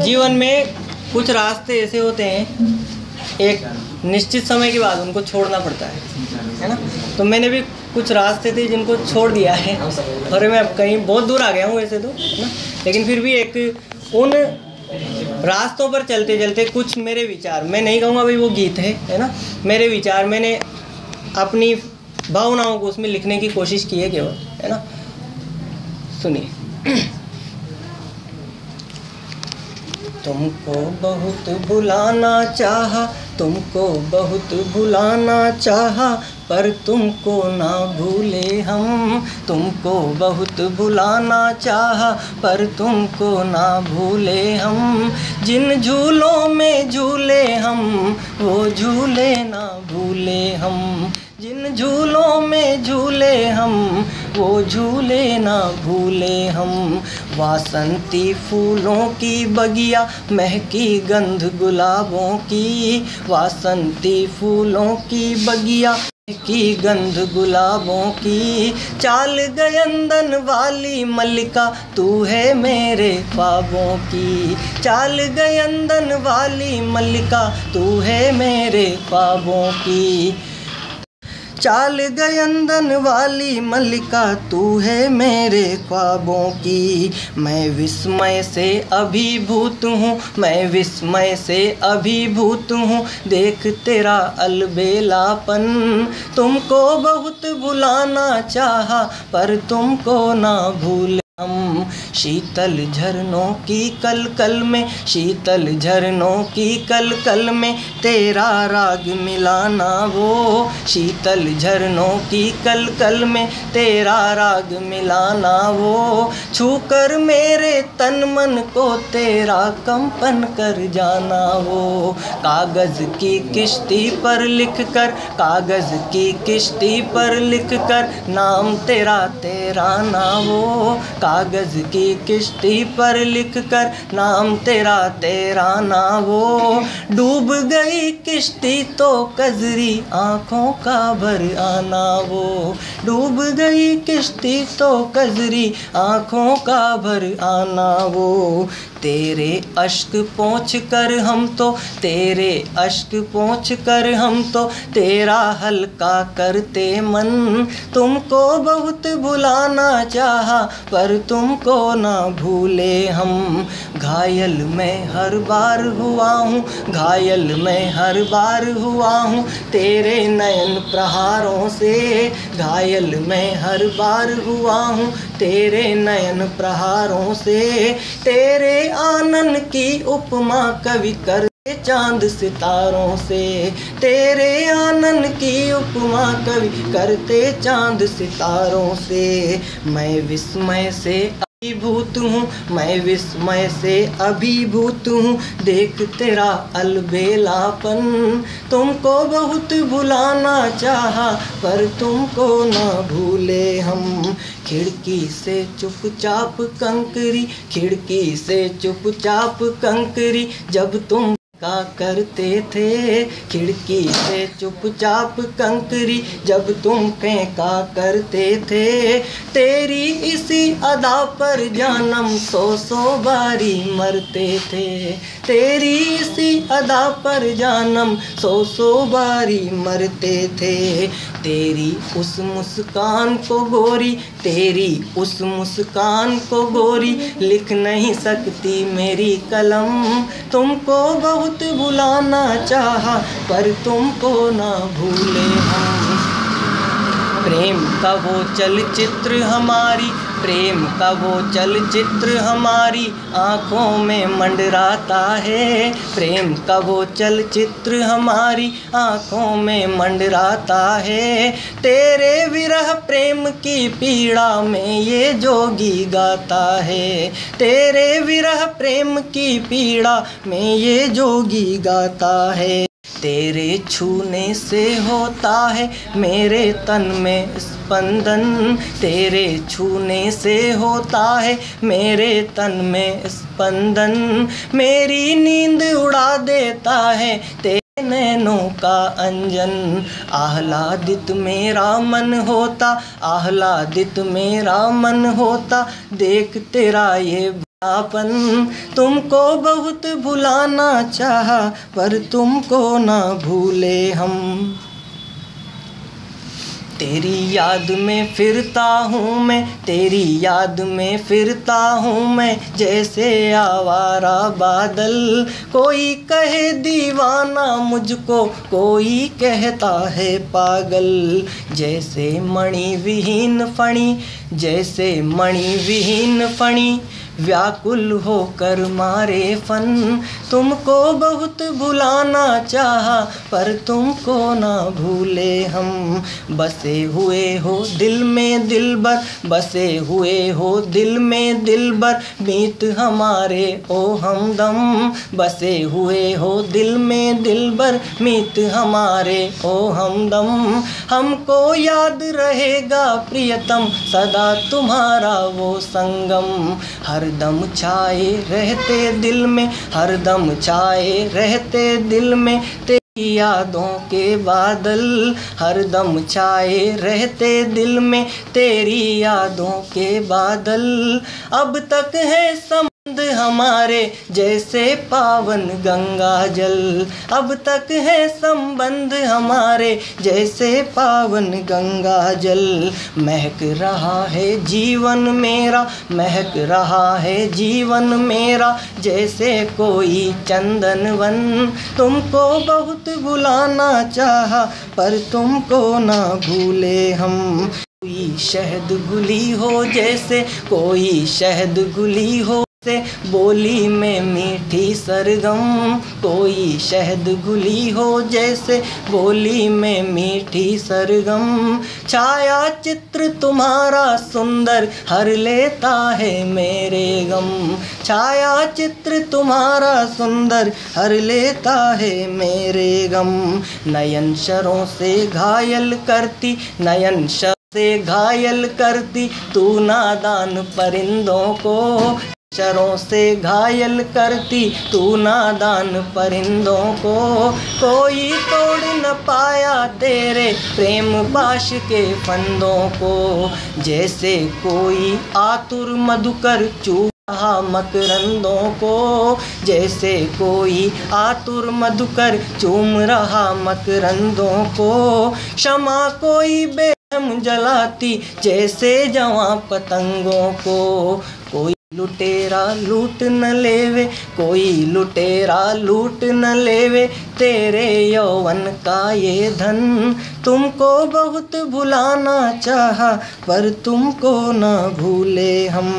जीवन में कुछ रास्ते ऐसे होते हैं, एक निश्चित समय के बाद उनको छोड़ना पड़ता है ना। तो मैंने भी कुछ रास्ते थे जिनको छोड़ दिया है, और मैं अब कहीं बहुत दूर आ गया हूँ वैसे तो, है ना। लेकिन फिर भी एक उन रास्तों पर चलते चलते कुछ मेरे विचार, मैं नहीं कहूँगा भाई वो गीत है ना, मेरे विचार, मैंने अपनी भावनाओं को उसमें लिखने की कोशिश की है केवल, है ना। सुनिए। तुमको बहुत भुलाना चाहा, तुमको बहुत भुलाना चाहा, पर तुमको ना भूले हम। तुमको बहुत भुलाना चाहा, पर तुमको ना भूले हम। जिन झूलों में झूले हम, वो झूले ना भूले हम। जिन झूलों में झूले हम, वो झूले ना भूले हम। वासंती फूलों की बगिया, महकी गंध गुलाबों की। वासंती फूलों की बगिया, की गंध गुलाबों की। चाल गयंदन वाली मल्लिका, तू है मेरे ख्वाबों की। चाल गयंदन वाली मल्लिका, तू है मेरे ख्वाबों की। चाल गयंदन वाली मल्लिका, तू है मेरे ख्वाबों की। मैं विस्मय से अभिभूत हूँ, मैं विस्मय से अभिभूत हूँ, देख तेरा अलबेलापन। तुमको बहुत भुलाना चाहा, पर तुमको ना भूले हम। शीतल झरनों की कलकल में, शीतल झरनों की कलकल में, तेरा राग मिलाना वो। शीतल झरनों की कलकल में, तेरा राग मिलाना वो। छूकर मेरे तन मन को तेरा कंपन कर जाना वो। कागज़ की किश्ती पर लिख कर, कागज़ की किश्ती पर लिख कर, नाम तेरा तेरा ना वो। कागज़ की किश्ती पर लिख कर, नाम तेरा तेरा ना वो। डूब गई किश्ती तो कजरी, आँखों का भर आना वो। डूब गई किश्ती तो कजरी, आँखों का भर आना वो। तेरे अश्क पोंछ कर हम तो, तेरे अश्क पोंछ कर हम तो, तेरा हल्का करते मन। तुमको बहुत भुलाना चाहा, पर तुमको ना भूले हम। घायल मैं हर बार हुआ हूँ, घायल मैं हर बार हुआ हूँ, तेरे नयन प्रहारों से। घायल मैं हर बार हुआ हूँ, तेरे नयन प्रहारों से। तेरे आनन की उपमा कवि करते चांद सितारों से। तेरे आनन की उपमा कवि करते चांद सितारों से। मैं विस्मय से अभिभूत हूँ, मैं विस्मय से अभिभूत हूँ, देख तेरा अलबेलापन। तुमको बहुत भुलाना चाहा, पर तुमको ना भूले हम। खिड़की से चुपचाप कंकरी, खिड़की से चुपचाप कंकरी, जब तुम का करते थे। खिड़की से चुपचाप कंकरी, जब तुम फेंका करते थे। तेरी इसी अदा पर जानम सौ सौ बारी मरते थे। तेरी इसी अदा पर जानम सौ सौ बारी मरते थे। तेरी उस मुस्कान को गोरी, तेरी उस मुस्कान को गोरी, लिख नहीं सकती मेरी कलम। तुमको बहुत भुलाना चाहा, पर तुमको ना भूले हम। प्रेम का वो चलचित्र हमारी, प्रेम का वो चलचित्र हमारी आँखों में मंडराता है। प्रेम का वो चलचित्र हमारी आँखों में मंडराता है। तेरे विरह प्रेम की पीड़ा में ये जोगी गाता है। तेरे विरह प्रेम की पीड़ा में ये जोगी गाता है। तेरे छूने से होता है मेरे तन में स्पंदन। तेरे छूने से होता है मेरे तन में स्पंदन। मेरी नींद उड़ा देता है तेरे नैनों का अंजन। आह्लादित मेरा मन होता, आह्लादित मेरा मन होता, देख तेरा ये अपन तुमको बहुत भुलाना चाहा पर तुमको ना भूले हम। तेरी याद में फिरता हूँ मैं, तेरी याद में फिरता हूँ मैं, जैसे आवारा बादल। कोई कहे दीवाना मुझको, कोई कहता है पागल। जैसे मणि विहीन फणी, जैसे मणि विहीन फणी, व्याकुल होकर मारे फन। तुमको बहुत भुलाना चाहा पर तुमको ना भूले हम। बसे हुए हो दिल में दिलबर, बसे हुए हो दिल में दिलबर, मीत हमारे ओ हमदम। बसे हुए हो दिल में दिलबर, मीत हमारे ओ हमदम। हमको याद रहेगा प्रियतम सदा तुम्हारा वो संगम। हरदम छाए रहते दिल में, हरदम छाए रहते दिल में, तेरी यादों के बादल। हरदम छाए रहते दिल में, तेरी यादों के बादल। अब तक है संबंध हमारे जैसे पावन गंगा जल। अब तक है संबंध हमारे जैसे पावन गंगा जल। महक रहा है जीवन मेरा, महक रहा है जीवन मेरा, जैसे कोई चंदन वन। तुमको बहुत भुलाना चाहा पर तुमको ना भूले हम। कोई शहद घुली हो जैसे, कोई शहद घुली हो से बोली में मीठी सरगम। कोई शहद घुली हो जैसे बोली में मीठी सरगम। छाया चित्र तुम्हारा सुंदर हर लेता है मेरे गम। छाया चित्र तुम्हारा सुंदर हर लेता है मेरे गम। नयन शरों से घायल करती, नयन शरों से घायल करती तू नादान परिंदों को। शरों से घायल करती तू नादान परिंदों को। कोई तोड़ न पाया तेरे प्रेम पाश के फंदों को। जैसे कोई आतुर मधुकर चूम रहा मकरंदों को। जैसे कोई आतुर मधुकर चूम रहा मकरंदों को। क्षमा कोई बेरहम जलाती जैसे जवां पतंगों को। कोई लुटेरा लूट न लेवे, कोई लुटेरा लूट न लेवे, तेरे यौवन का ये धन। तुमको बहुत भुलाना चाहा पर तुमको ना भूले हम।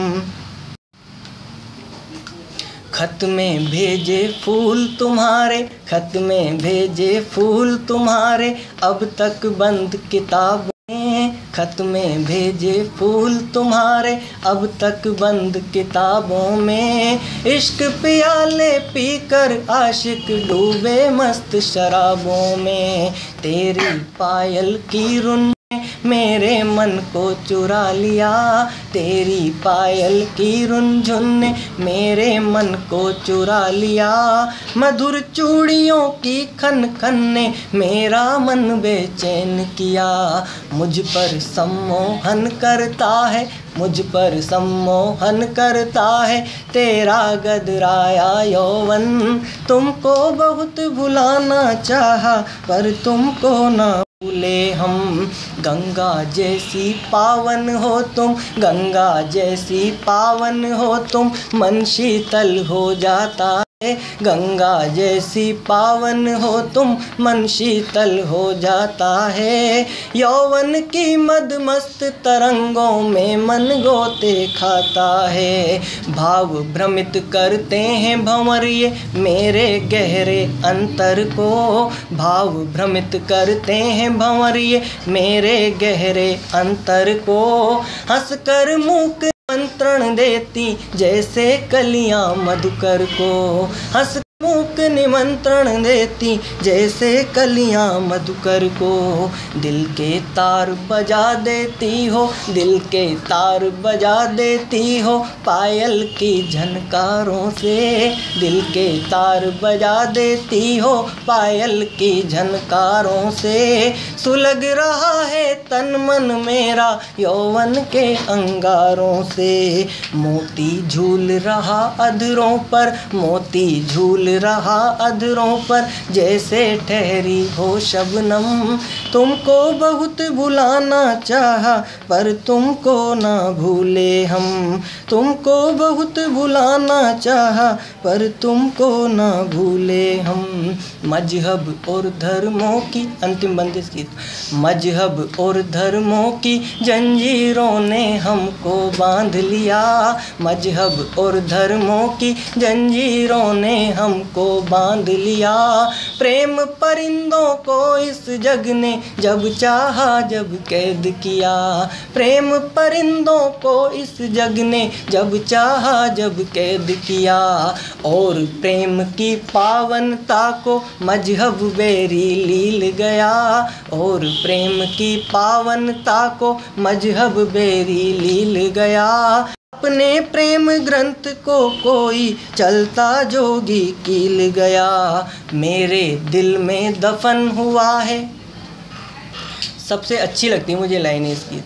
खत में भेजे फूल तुम्हारे, खत में भेजे फूल तुम्हारे, अब तक बंद किताबें। खत में भेजे फूल तुम्हारे, अब तक बंद किताबों में। इश्क प्याले पीकर आशिक डूबे मस्त शराबों में। तेरी पायल की रुन मेरे मन को चुरा लिया। तेरी पायल की रुंझुन ने मेरे मन को चुरा लिया। मधुर चूड़ियों की खन खन ने मेरा मन बेचैन किया। मुझ पर सम्मोहन करता है, मुझ पर सम्मोहन करता है तेरा गदराया यौवन। तुमको बहुत भुलाना चाहा पर तुमको ना भूले हम। गंगा जैसी पावन हो तुम, गंगा जैसी पावन हो तुम, मन शीतल हो जाता है। गंगा जैसी पावन हो तुम, मन शीतल हो जाता है। यौवन की मदमस्त तरंगों में मन गोते खाता है। भाव भ्रमित करते हैं भंवर ये मेरे गहरे अंतर को। भाव भ्रमित करते हैं भंवर ये मेरे गहरे अंतर को। हंसकर मूक मंत्रण देती जैसे कलियां मधुकर को। हंस मूक निमंत्रण देती जैसे कलियां मधुकर को। दिल के तार बजा देती हो, दिल के तार बजा देती हो पायल की झनकारों से। दिल के तार बजा देती हो पायल की झनकारों से। सुलग रहा है तन मन मेरा यौवन के अंगारों से। मोती झूल रहा अधरों पर, मोती झूल रहा अधरों पर जैसे ठहरी हो शबनम। तुमको बहुत भुलाना चाहा पर तुमको ना भूले हम। तुमको बहुत भुलाना चाहा पर तुमको ना भूले हम। मजहब और धर्मों की अंतिम बंदिश की, मजहब और धर्मों की जंजीरों ने हमको बांध लिया। मजहब और धर्मों की जंजीरों ने हमको बांध लिया। प्रेम परिंदों को इस जग ने जब चाहा जब कैद किया। प्रेम परिंदों को इस जग ने जब चाहा जब कैद किया। और प्रेम की पावनता को मजहब बेरी लील गया। और प्रेम की पावनता को मजहब बेरी लील गया। अपने प्रेम ग्रंथ को कोई चलता जोगी कील गया। मेरे दिल में दफन हुआ है, सबसे अच्छी लगती है मुझे लाइन इसकी।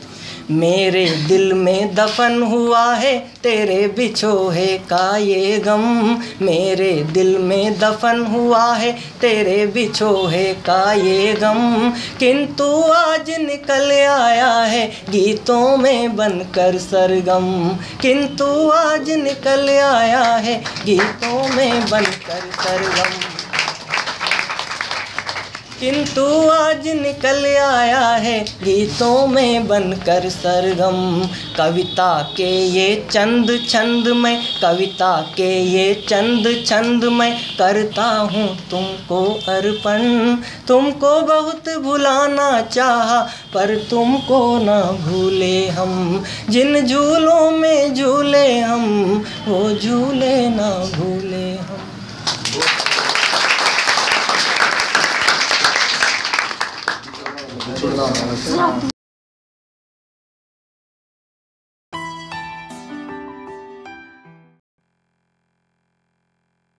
मेरे दिल में दफन हुआ है तेरे बिछोहे का ये गम। मेरे दिल में दफन हुआ है तेरे बिछोहे का ये गम। किंतु आज निकल आया है गीतों में बनकर सरगम। किंतु आज निकल आया है गीतों में बनकर सरगम। किंतु आज निकल आया है गीतों में बनकर सरगम। कविता के ये चंद छंद में, कविता के ये चंद छंद में करता हूँ तुमको अर्पण। तुमको बहुत भुलाना चाहा पर तुमको ना भूले हम। जिन झूलों में झूले हम वो झूले ना भूले हम।